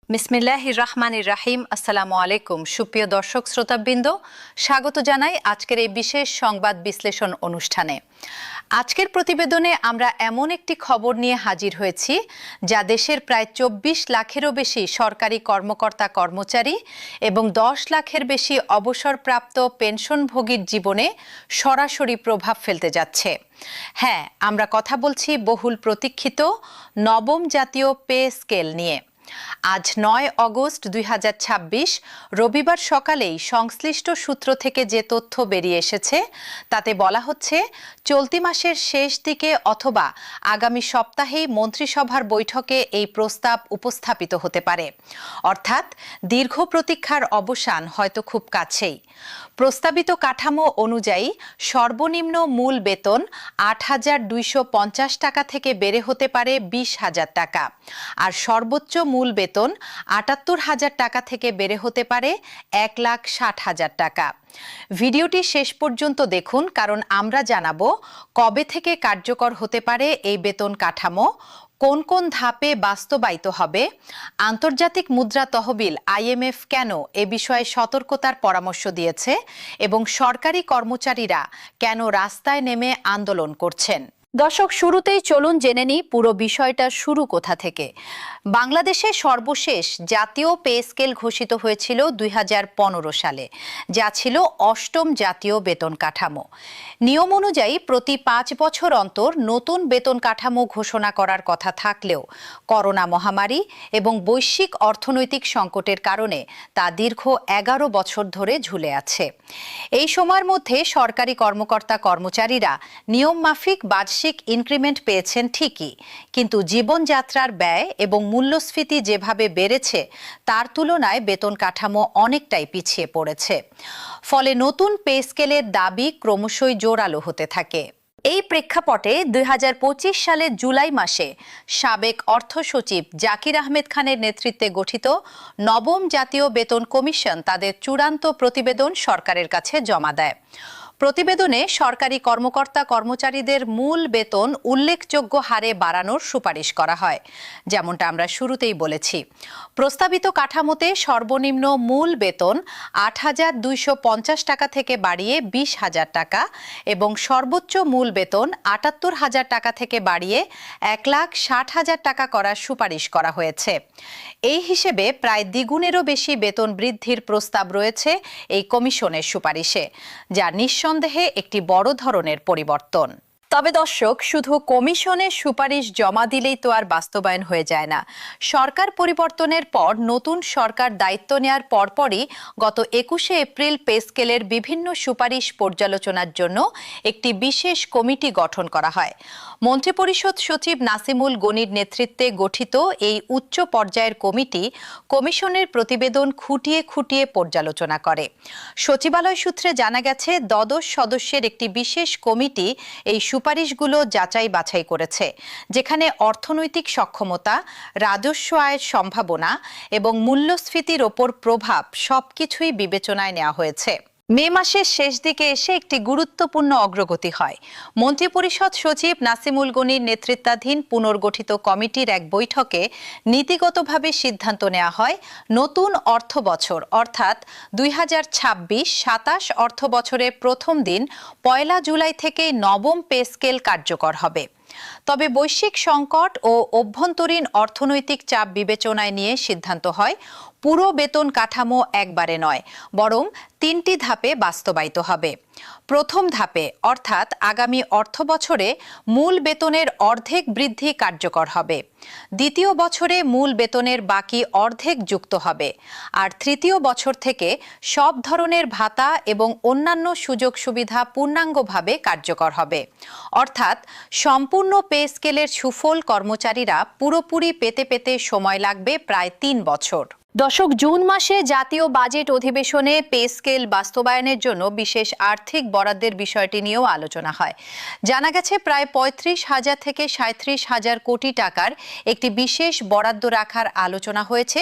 বিসমিল্লাহির রহমানির রাহিম। আসসালামু আলাইকুম সুপ্রিয় দর্শক শ্রোতাবৃন্দ, স্বাগত জানাই আজকের এই বিশেষ সংবাদ বিশ্লেষণ অনুষ্ঠানে। আজকের প্রতিবেদনে আমরা এমন একটি খবর নিয়ে হাজির হয়েছি যা দেশের প্রায় ২৪ লাখেরও বেশি সরকারি কর্মকর্তা কর্মচারী এবং ১০ লাখের বেশি অবসরপ্রাপ্ত পেনশনভোগীর জীবনে সরাসরি প্রভাব ফেলতে যাচ্ছে। হ্যাঁ, আমরা কথা বলছি বহুল প্রতীক্ষিত নবম জাতীয় পে স্কেল নিয়ে। আজ ৯ অগস্ট ২০২৬ রবিবার সকালেই সংশ্লিষ্ট সূত্র থেকে যে তথ্য বেরিয়ে এসেছে তাতে বলা হচ্ছে, চলতি মাসের শেষ দিকে অথবা আগামী সপ্তাহেই মন্ত্রিসভার বৈঠকে এই প্রস্তাব উপস্থাপিত হতে পারে। অর্থাৎ দীর্ঘ প্রতীক্ষার অবসান হয়তো খুব কাছেই। প্রস্তাবিত কাঠামো অনুযায়ী সর্বনিম্ন মূল বেতন ৮,২৫০ টাকা থেকে বেড়ে হতে পারে ২০,০০০ টাকা, আর সর্বোচ্চ মূল বেতন ৭৮,০০০ টাকা থেকে বেড়ে হতে পারে ১,৬০,০০০ টাকা। ভিডিওটি শেষ পর্যন্ত দেখুন, কারণ আমরা জানাবো কবে থেকে কার্যকর হতে পারে এই বেতন কাঠামো, কোন কোন ধাপে বাস্তবায়িত হবে, আন্তর্জাতিক মুদ্রা তহবিল IMF কেন এ বিষয়ে সতর্কতার পরামর্শ দিয়েছে এবং সরকারি কর্মচারীরা কেন রাস্তায় নেমে আন্দোলন করছেন। দর্শক, শুরুতেই চলুন জেনে নিই পুরো বিষয়টা শুরু কোথা থেকে। বাংলাদেশে সর্বশেষ জাতীয় পে স্কেল ঘোষিত হয়েছিল ২০১৫ সালে, যা ছিল অষ্টম জাতীয় বেতন কাঠামো। নিয়ম অনুযায়ী প্রতি ৫ বছর অন্তর নতুন বেতন কাঠামো ঘোষণা করার কথা থাকলেও করোনা মহামারী এবং বৈশ্বিক অর্থনৈতিক সংকটের কারণে তা দীর্ঘ ১১ বছর ধরে ঝুলে আছে। এই সময়ের মধ্যে সরকারি কর্মকর্তা কর্মচারীরা নিয়ম মাফিক বার্ষিক ইনক্রিমেন্ট পেয়েছেন ঠিকই, কিন্তু জীবনযাত্রার ব্যয় এবং মূল্যস্ফীতি যেভাবে বেড়েছে তার তুলনায় বেতন কাঠামো অনেকটাই পিছিয়ে পড়েছে। ফলে নতুন পে স্কেলের দাবি ক্রমশই জোরালো হতে থাকে। এই প্রেক্ষাপটে ২০২৫ সালের জুলাই মাসে সাবেক অর্থ সচিব জাকির আহমেদ খানের নেতৃত্বে গঠিত নবম জাতীয় বেতন কমিশন তাদের চূড়ান্ত প্রতিবেদন সরকারের কাছে জমা দেয়। প্রতিবেদনে সরকারি কর্মকর্তা কর্মচারীদের মূল বেতন উল্লেখযোগ্য হারে বাড়ানোর সুপারিশ করা হয়। যেমনটা আমরা শুরুতেই বলেছি, প্রস্তাবিত কাঠামোতে সর্বনিম্ন মূল বেতন ৮,২৫০ টাকা থেকে বাড়িয়ে ২০,০০০ টাকা এবং সর্বোচ্চ মূল বেতন ৭৮,০০০ টাকা থেকে বাড়িয়ে ১,৬০,০০০ টাকা করার সুপারিশ করা হয়েছে। এই হিসেবে প্রায় দ্বিগুণেরও বেশি বেতন বৃদ্ধির প্রস্তাব রয়েছে এই কমিশনের সুপারিশে, যা নিঃসন্দেহে একটি বড় ধরনের পরিবর্তন। তবে দর্শক, শুধু কমিশনের সুপারিশ জমা দিলেই তো আর বাস্তবায়ন হয়ে যায় না। সরকার পরিবর্তনের পর নতুন সরকার দায়িত্ব নেয়ার পরপরই গত ২১শে এপ্রিল পে স্কেলের বিভিন্ন সুপারিশ পর্যালোচনার জন্য একটি বিশেষ কমিটি গঠন করা হয়। মন্ত্রিপরিষদ সচিব নাসিমুল গনির নেতৃত্বে গঠিত এই উচ্চ পর্যায়ের কমিটি কমিশনের প্রতিবেদন খুঁটিয়ে খুঁটিয়ে পর্যালোচনা করে। সচিবালয় সূত্রে জানা গেছে, দ্বাদশ সদস্যের একটি বিশেষ কমিটি এই সুপারিশগুলো যাচাই বাছাই করেছে, যেখানে অর্থনৈতিক সক্ষমতা, রাজস্ব আয়ের সম্ভাবনা এবং মূল্যস্ফীতির ওপর প্রভাব সবকিছুই বিবেচনায় নেওয়া হয়েছে। মে মাসের শেষ দিকে এসে একটি গুরুত্বপূর্ণ অগ্রগতি হয়। মন্ত্রিপরিষদ সচিব নাসিমুল গনির নেতৃত্বাধীন পুনর্গঠিত কমিটির এক বৈঠকে নীতিগতভাবে সিদ্ধান্ত নেওয়া হয়, নতুন অর্থ বছর অর্থাৎ ২০২৬-২৭ অর্থ বছরের প্রথম দিন ১ জুলাই থেকে নবম পে স্কেল কার্যকর হবে। তবে বৈশ্বিক সংকট ও অভ্যন্তরীণ অর্থনৈতিক চাপ বিবেচনায় নিয়ে সিদ্ধান্ত হয়, পুরো বেতন কাঠামো একবারে নয়, বরং ৩টি ধাপে বাস্তবায়িত হবে। প্রথম ধাপে অর্থাৎ আগামী অর্থ বছরে মূল বেতনের অর্ধেক বৃদ্ধি কার্যকর হবে। দ্বিতীয় বছরে মূল বেতনের বাকি অর্ধেক যুক্ত হবে, আর তৃতীয় বছর থেকে সব ধরনের ভাতা এবং অন্যান্য সুযোগ সুবিধা পূর্ণাঙ্গভাবে কার্যকর হবে। অর্থাৎ সম্পূর্ণ পে স্কেলের সুফল কর্মচারীরা পুরোপুরি পেতে সময় লাগবে প্রায় ৩ বছর। দর্শক, জুন মাসে জাতীয় বাজেট অধিবেশনে পে স্কেল বাস্তবায়নের জন্য বিশেষ আর্থিক বরাদ্দের বিষয়টি নিয়েও আলোচনা হয়। জানা গেছে প্রায় ৩৫,০০০ থেকে ৩৭,০০০ কোটি টাকার একটি বিশেষ বরাদ্দ রাখার আলোচনা হয়েছে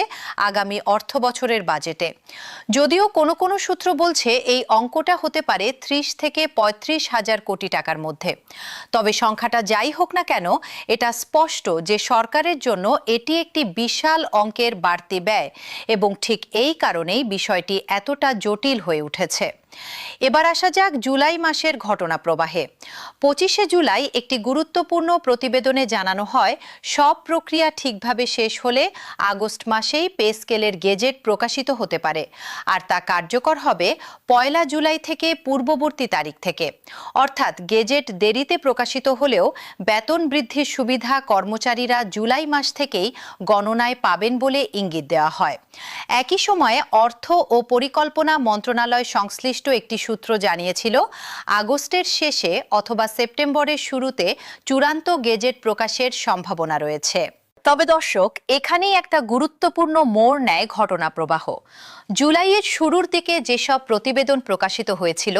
আগামী অর্থ বছরের বাজেটে। যদিও কোনো কোনো সূত্র বলছে এই অঙ্কটা হতে পারে ৩০ থেকে ৩৫,০০০ কোটি টাকার মধ্যে। তবে সংখ্যাটা যাই হোক না কেন, এটা স্পষ্ট যে সরকারের জন্য এটি একটি বিশাল অঙ্কের বাড়তি ব্যয় এবং ঠিক এই কারণেই বিষয়টি এতটা জটিল হয়ে উঠেছে। এবার আসা যাক জুলাই মাসের ঘটনা প্রবাহে। ২৫শে জুলাই একটি গুরুত্বপূর্ণ প্রতিবেদনে জানানো হয়, সব প্রক্রিয়া ঠিকভাবে শেষ হলে আগস্ট মাসেই পে স্কেলের গেজেট প্রকাশিত হতে পারে, আর তা কার্যকর হবে ১ জুলাই থেকে পূর্ববর্তী তারিখ থেকে। অর্থাৎ গেজেট দেরিতে প্রকাশিত হলেও বেতন বৃদ্ধির সুবিধা কর্মচারীরা জুলাই মাস থেকেই গণনায় পাবেন বলে ইঙ্গিত দেওয়া হয়। একই সময়ে অর্থ ও পরিকল্পনা মন্ত্রণালয় সংশ্লিষ্ট একটি সূত্র জানিয়েছিল, আগস্টের শেষে অথবা সেপ্টেম্বরের শুরুতে চূড়ান্ত গেজেট প্রকাশের সম্ভাবনা রয়েছে। তবে দর্শক, এখানেই একটা গুরুত্বপূর্ণ মোড় নেয় ঘটনা প্রবাহ। জুলাইয়ের শুরুর দিকে যেসব প্রতিবেদন প্রকাশিত হয়েছিল,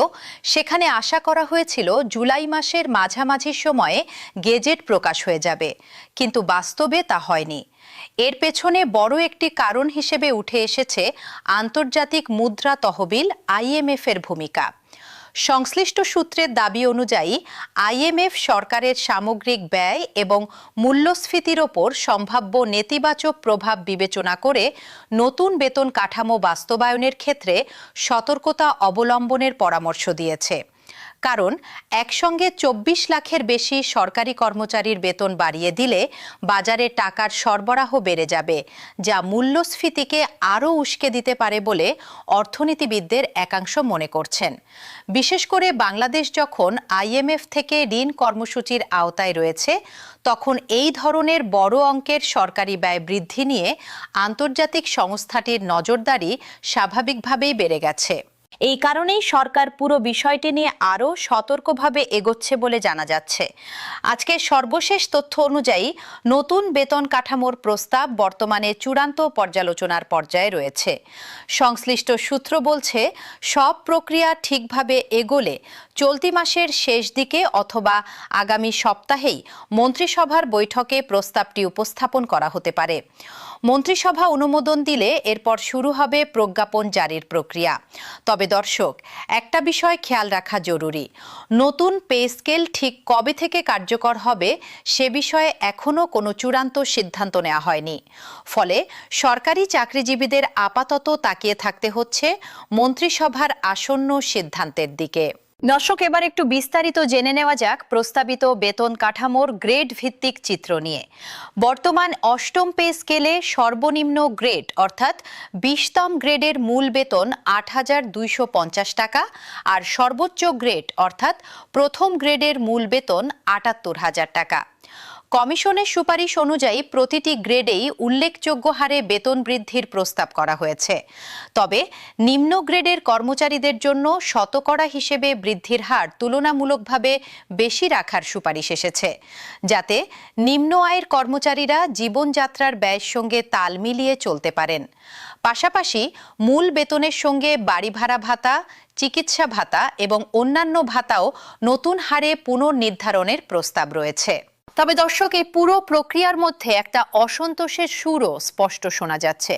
সেখানে আশা করা হয়েছিল জুলাই মাসের মাঝামাঝি সময়ে গেজেট প্রকাশ হয়ে যাবে, কিন্তু বাস্তবে তা হয়নি। এর পেছনে বড় একটি কারণ হিসেবে উঠে এসেছে আন্তর্জাতিক মুদ্রা তহবিল IMF এর ভূমিকা। সংশ্লিষ্ট সূত্রের দাবি অনুযায়ী IMF সরকারের সামগ্রিক ব্যয় এবং মূল্যস্ফীতির ওপর সম্ভাব্য নেতিবাচক প্রভাব বিবেচনা করে নতুন বেতন কাঠামো বাস্তবায়নের ক্ষেত্রে সতর্কতা অবলম্বনের পরামর্শ দিয়েছে। কারণ একসঙ্গে ২৪ লাখের বেশি সরকারি কর্মচারীর বেতন বাড়িয়ে দিলে বাজারে টাকার সরবরাহ বেড়ে যাবে, যা মূল্যস্ফীতিকে আরও উস্কে দিতে পারে বলে অর্থনীতিবিদদের একাংশ মনে করছেন। বিশেষ করে বাংলাদেশ যখন IMF থেকে ঋণ কর্মসূচির আওতায় রয়েছে, তখন এই ধরনের বড় অঙ্কের সরকারি ব্যয় বৃদ্ধি নিয়ে আন্তর্জাতিক সংস্থাটির নজরদারি স্বাভাবিকভাবেই বেড়ে গেছে। এই কারণেই সরকার পুরো বিষয়টি নিয়ে আরও সতর্কভাবে এগোচ্ছে বলে জানা যাচ্ছে। আজকে সর্বশেষ তথ্য অনুযায়ী নতুন বেতন কাঠামোর প্রস্তাব বর্তমানে চূড়ান্ত পর্যালোচনার পর্যায়ে রয়েছে। সংশ্লিষ্ট সূত্র বলছে, সব প্রক্রিয়া ঠিকভাবে এগোলে চলতি মাসের শেষ দিকে অথবা আগামী সপ্তাহেই মন্ত্রিসভার বৈঠকে প্রস্তাবটি উপস্থাপন করা হতে পারে। মন্ত্রিসভা অনুমোদন দিলে এরপর শুরু হবে প্রজ্ঞাপন জারির প্রক্রিয়া। তবে দর্শক, একটা বিষয় খেয়াল রাখা জরুরি, নতুন পে স্কেল ঠিক কবে থেকে কার্যকর হবে সে বিষয়ে এখনও কোনো চূড়ান্ত সিদ্ধান্ত নেওয়া হয়নি। ফলে সরকারি চাকরিজীবীদের আপাতত তাকিয়ে থাকতে হচ্ছে মন্ত্রিসভার আসন্ন সিদ্ধান্তের দিকে। দর্শক, এবার একটু বিস্তারিত জেনে নেওয়া যাক প্রস্তাবিত বেতন কাঠামোর গ্রেড ভিত্তিক চিত্র নিয়ে। বর্তমান অষ্টম পে স্কেলে সর্বনিম্ন গ্রেড অর্থাৎ ২০তম গ্রেডের মূল বেতন ৮,২৫০ টাকা, আর সর্বোচ্চ গ্রেড অর্থাৎ প্রথম গ্রেডের মূল বেতন ৭৮,০০০ টাকা। কমিশনের সুপারিশ অনুযায়ী প্রতিটি গ্রেডেই উল্লেখযোগ্য হারে বেতন বৃদ্ধির প্রস্তাব করা হয়েছে। তবে নিম্ন গ্রেডের কর্মচারীদের জন্য শতকরা হিসেবে বৃদ্ধির হার তুলনামূলকভাবে বেশি রাখার সুপারিশ এসেছে, যাতে নিম্ন আয়ের কর্মচারীরা জীবনযাত্রার ব্যয়ের সঙ্গে তাল মিলিয়ে চলতে পারেন। পাশাপাশি মূল বেতনের সঙ্গে বাড়ি ভাড়া ভাতা, চিকিৎসা ভাতা এবং অন্যান্য ভাতাও নতুন হারে পুনর্নির্ধারণের প্রস্তাব রয়েছে। তবে দর্শক, এই পুরো প্রক্রিয়ার মধ্যে একটা অসন্তোষের সুরও স্পষ্ট শোনা যাচ্ছে।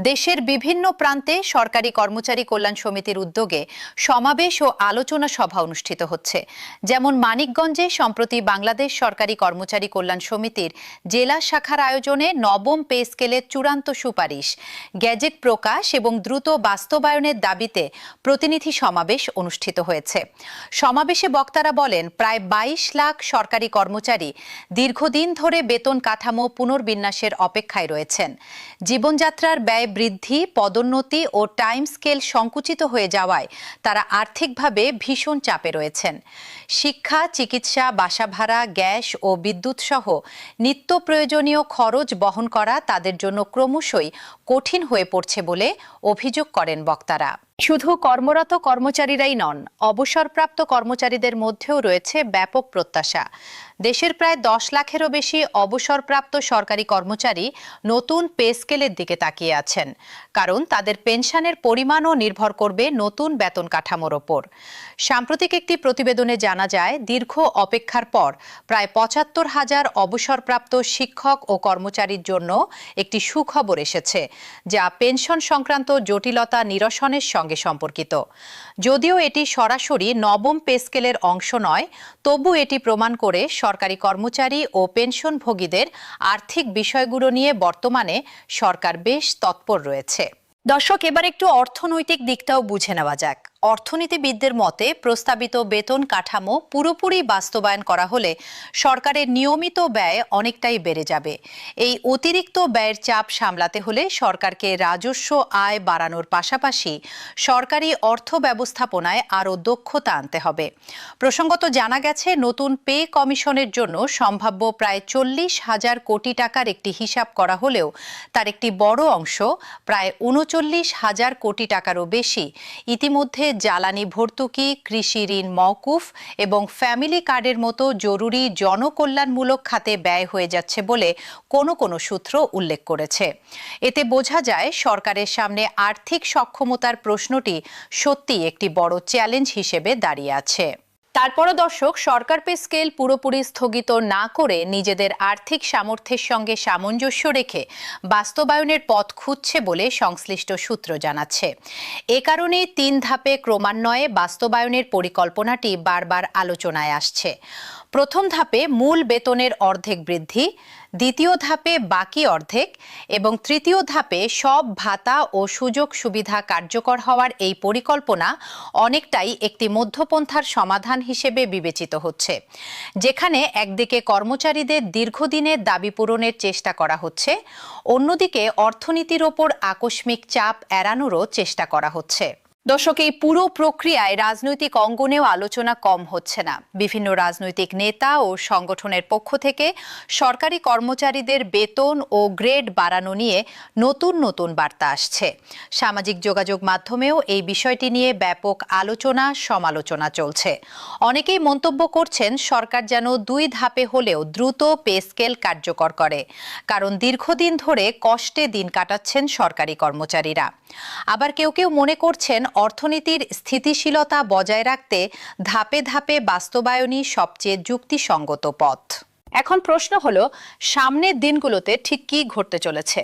দেশের বিভিন্ন প্রান্তে সরকারি কর্মচারী কল্যাণ সমিতির উদ্যোগে সমাবেশ ও আলোচনা সভা অনুষ্ঠিত হচ্ছে। যেমন মানিকগঞ্জে সম্প্রতি বাংলাদেশ সরকারি কর্মচারী কল্যাণ সমিতির জেলা শাখার আয়োজনে নবম পে স্কেলের চূড়ান্ত সুপারিশ, গেজেট প্রকাশ এবং দ্রুত বাস্তবায়নের দাবিতে প্রতিনিধি সমাবেশ অনুষ্ঠিত হয়েছে। সমাবেশে বক্তারা বলেন, প্রায় ২২ লাখ সরকারি কর্মচারী দীর্ঘদিন ধরে বেতন কাঠামো পুনর্বিন্যাসের অপেক্ষায় রয়েছেন। জীবনযাত্রার ব্যয় বৃদ্ধি, পদোন্নতি ও টাইম স্কেল সংকুচিত হয়ে যাওয়ায় তারা আর্থিকভাবে ভীষণ চাপে রয়েছেন। শিক্ষা, চিকিৎসা, বাসা ভাড়া, গ্যাস ও বিদ্যুৎ সহ নিত্য প্রয়োজনীয় খরচ বহন করা তাদের জন্য ক্রমশই কঠিন হয়ে পড়ছে বলে অভিযোগ করেন বক্তারা। শুধু কর্মরত কর্মচারীরাই নন, অবসরপ্রাপ্ত কর্মচারীদের মধ্যেও রয়েছে ব্যাপক প্রত্যাশা। দেশের প্রায় 10 লাখেরও বেশি অবসরপ্রাপ্ত সরকারি কর্মচারী নতুন পে স্কেলের দিকে তাকিয়ে আছেন, কারণ তাদের পেনশনের পরিমাণও নির্ভর করবে নতুন বেতন কাঠামোর ওপর। সাম্প্রতিক একটি প্রতিবেদনে জানা যায়, দীর্ঘ অপেক্ষার পর প্রায় 75,000 অবসরপ্রাপ্ত শিক্ষক ও কর্মচারীর জন্য একটি সুখবর এসেছে, যা পেনশন সংক্রান্ত জটিলতা নিরসনের সঙ্গে সম্পর্কিত। যদিও এটি সরাসরি নবম পে স্কেলের অংশ নয়, তবু এটি প্রমাণ করে সরকারি কর্মচারী ও পেনশনভোগীদের আর্থিক বিষয়গুলো নিয়ে বর্তমানে সরকার বেশ তৎপর রয়েছে। দর্শক, এবার একটু অর্থনৈতিক দিকটাও বুঝে নেওয়া যাক। অর্থনীতিবিদদের মতে প্রস্তাবিত বেতন কাঠামো পুরোপুরি বাস্তবায়ন করা হলে সরকারের নিয়মিত ব্যয় অনেকটাই বেড়ে যাবে। এই অতিরিক্ত ব্যয়ের চাপ সামলাতে হলে সরকারকে রাজস্ব আয় বাড়ানোর পাশাপাশি সরকারি অর্থ ব্যবস্থাপনায় আরও দক্ষতা আনতে হবে। প্রসঙ্গত জানা গেছে, নতুন পে কমিশনের জন্য সম্ভাব্য প্রায় 40,000 কোটি টাকার একটি হিসাব করা হলেও তার একটি বড় অংশ, প্রায় 39,000 কোটি টাকারও বেশি, ইতিমধ্যে জ্বালানি ভর্তুকি, কৃষি ঋণ মওকুফ এবং ফ্যামিলি কার্ডের মতো জরুরি জনকল্যাণমূলক খাতে ব্যয় হয়ে যাচ্ছে বলে কোনো সূত্র উল্লেখ করেছে। এতে বোঝা যায় সরকারের সামনে আর্থিক সক্ষমতার প্রশ্নটি সত্যিই একটি বড় চ্যালেঞ্জ হিসেবে দাঁড়িয়ে আছে। তারপরও দর্শক, সরকার পে স্কেল পুরোপুরি স্থগিত না করে নিজেদের আর্থিক সামর্থ্যের সঙ্গে সামঞ্জস্য রেখে বাস্তবায়নের পথ খুঁজছে বলে সংশ্লিষ্ট সূত্র জানাচ্ছে। এ কারণেই 3 ধাপে ক্রমান্বয়ে বাস্তবায়নের পরিকল্পনাটি বারবার আলোচনায় আসছে। প্রথম ধাপে মূল বেতনের অর্ধেক বৃদ্ধি, দ্বিতীয় ধাপে বাকি অর্ধেক এবং তৃতীয় ধাপে সব ভাতা ও সুযোগ সুবিধা কার্যকর হওয়ার এই পরিকল্পনা অনেকটাই একটি মধ্যপন্থার সমাধান হিসেবে বিবেচিত হচ্ছে, যেখানে একদিকে কর্মচারীদের দীর্ঘদিনের দাবি পূরণের চেষ্টা করা হচ্ছে, অন্যদিকে অর্থনীতির ওপর আকস্মিক চাপ এড়ানোরও চেষ্টা করা হচ্ছে। দর্শক, এই পুরো প্রক্রিয়ায় রাজনৈতিক অঙ্গনেও আলোচনা কম হচ্ছে না। বিভিন্ন রাজনৈতিক নেতা ও সংগঠনের পক্ষ থেকে সরকারি কর্মচারীদের বেতন ও গ্রেড বাড়ানো নিয়ে নতুন বার্তা আসছে। সামাজিক যোগাযোগ মাধ্যমেও এই বিষয়টি নিয়ে ব্যাপক আলোচনা সমালোচনা চলছে। অনেকেই মন্তব্য করছেন, সরকার যেন 2 ধাপে হলেও দ্রুত পে স্কেল কার্যকর করে, কারণ দীর্ঘদিন ধরে কষ্টে দিন কাটাচ্ছেন সরকারি কর্মচারীরা। আবার কেউ মনে করছেন, অর্থনীতির স্থিতিশীলতা বজায় রাখতে ধাপে ধাপে বাস্তবায়নই সবচেয়ে যুক্তিসঙ্গত পথ। এখন প্রশ্ন হলো, সামনের দিনগুলোতে ঠিক কী ঘটতে চলেছে?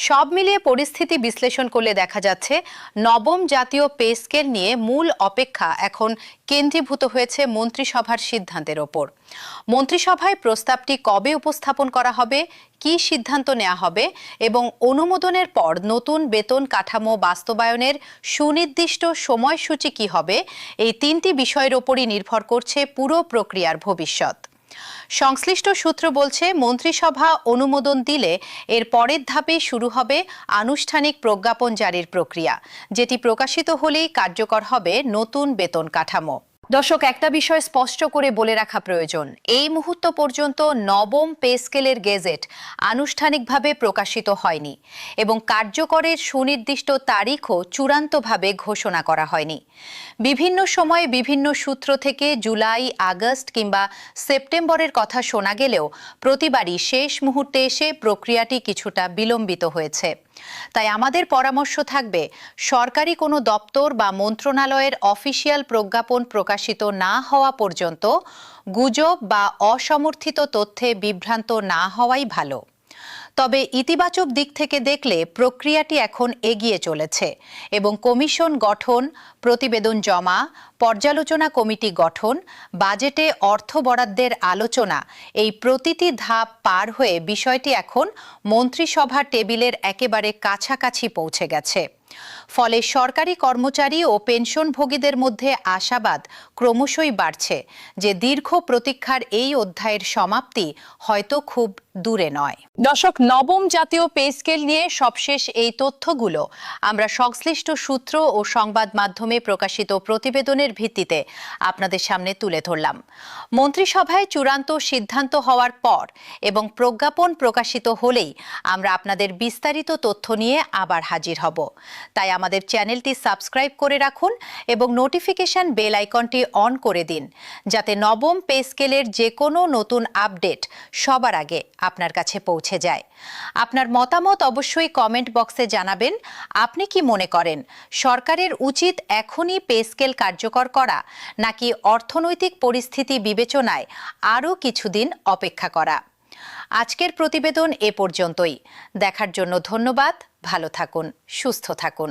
সব মিলিয়ে পরিস্থিতি বিশ্লেষণ করলে দেখা যাচ্ছে, নবম জাতীয় পে স্কেল নিয়ে মূল অপেক্ষা এখন কেন্দ্রীভূত হয়েছে মন্ত্রিসভার সিদ্ধান্তের ওপর। মন্ত্রিসভায় প্রস্তাবটি কবে উপস্থাপন করা হবে, কি সিদ্ধান্ত নেওয়া হবে এবং অনুমোদনের পর নতুন বেতন কাঠামো বাস্তবায়নের সুনির্দিষ্ট সময়সূচি কি হবে, এই 3টি বিষয়ের ওপরই নির্ভর করছে পুরো প্রক্রিয়ার ভবিষ্যৎ। সংশ্লিষ্ট সূত্র বলছে, মন্ত্রিসভা অনুমোদন দিলে এর পরের ধাপে শুরু হবে আনুষ্ঠানিক প্রজ্ঞাপন জারির প্রক্রিয়া, যেটি প্রকাশিত হলেই কার্যকর হবে নতুন বেতন কাঠামো। দর্শক, একটা বিষয় স্পষ্ট করে বলে রাখা প্রয়োজন, এই মুহূর্ত পর্যন্ত নবম পে স্কেলের গেজেট আনুষ্ঠানিকভাবে প্রকাশিত হয়নি এবং কার্যকরের সুনির্দিষ্ট তারিখও চূড়ান্তভাবে ঘোষণা করা হয়নি। বিভিন্ন সময়ে বিভিন্ন সূত্র থেকে জুলাই, আগস্ট কিংবা সেপ্টেম্বরের কথা শোনা গেলেও প্রতিবারই শেষ মুহূর্তে এসে প্রক্রিয়াটি কিছুটা বিলম্বিত হয়েছে। তাই আমাদের পরামর্শ থাকবে, সরকারি কোনো দপ্তর বা মন্ত্রণালয়ের অফিসিয়াল প্রজ্ঞাপন প্রকাশিত না হওয়া পর্যন্ত গুজব বা অসমর্থিত তথ্যে বিভ্রান্ত না হওয়াই ভালো। তবে ইতিবাচক দিক থেকে দেখলে প্রক্রিয়াটি এখন এগিয়ে চলেছে এবং কমিশন গঠন, প্রতিবেদন জমা, পর্যালোচনা কমিটি গঠন, বাজেটে অর্থ বরাদ্দের আলোচনা, এই প্রতিটি ধাপ পার হয়ে বিষয়টি এখন মন্ত্রিসভার টেবিলের একেবারে কাছাকাছি পৌঁছে গেছে। ফলে সরকারি কর্মচারী ও পেনশনভোগীদের মধ্যে আশাবাদ ক্রমশই বাড়ছে যে দীর্ঘ প্রতীক্ষার এই অধ্যায়ের সমাপ্তি হয়তো খুব দূরে নয়। দর্শক, নবম জাতীয় পে স্কেল নিয়ে সবশেষ এই তথ্যগুলো আমরা সংশ্লিষ্ট সূত্র ও সংবাদ মাধ্যমে প্রকাশিত প্রতিবেদনের ভিত্তিতে আপনাদের সামনে তুলে ধরলাম। মন্ত্রিসভায় চূড়ান্ত সিদ্ধান্ত হওয়ার পর এবং প্রজ্ঞাপন প্রকাশিত হলেই আমরা আপনাদের বিস্তারিত তথ্য নিয়ে আবার হাজির হব। তাই আমাদের চ্যানেলটি সাবস্ক্রাইব করে রাখুন এবং নোটিফিকেশন বেল আইকনটি অন করে দিন, যাতে নবম পে স্কেলের যে কোনো নতুন আপডেট সবার আগে আপনার কাছে পৌঁছে যায়। আপনার মতামত অবশ্যই কমেন্ট বক্সে জানাবেন। আপনি কি মনে করেন সরকারের উচিত এখনই পে স্কেল কার্যকর করা, নাকি অর্থনৈতিক পরিস্থিতি বিবেচনায় আরও কিছুদিন অপেক্ষা করা? আজকের প্রতিবেদন এ পর্যন্তই। দেখার জন্য ধন্যবাদ। ভালো থাকুন, সুস্থ থাকুন।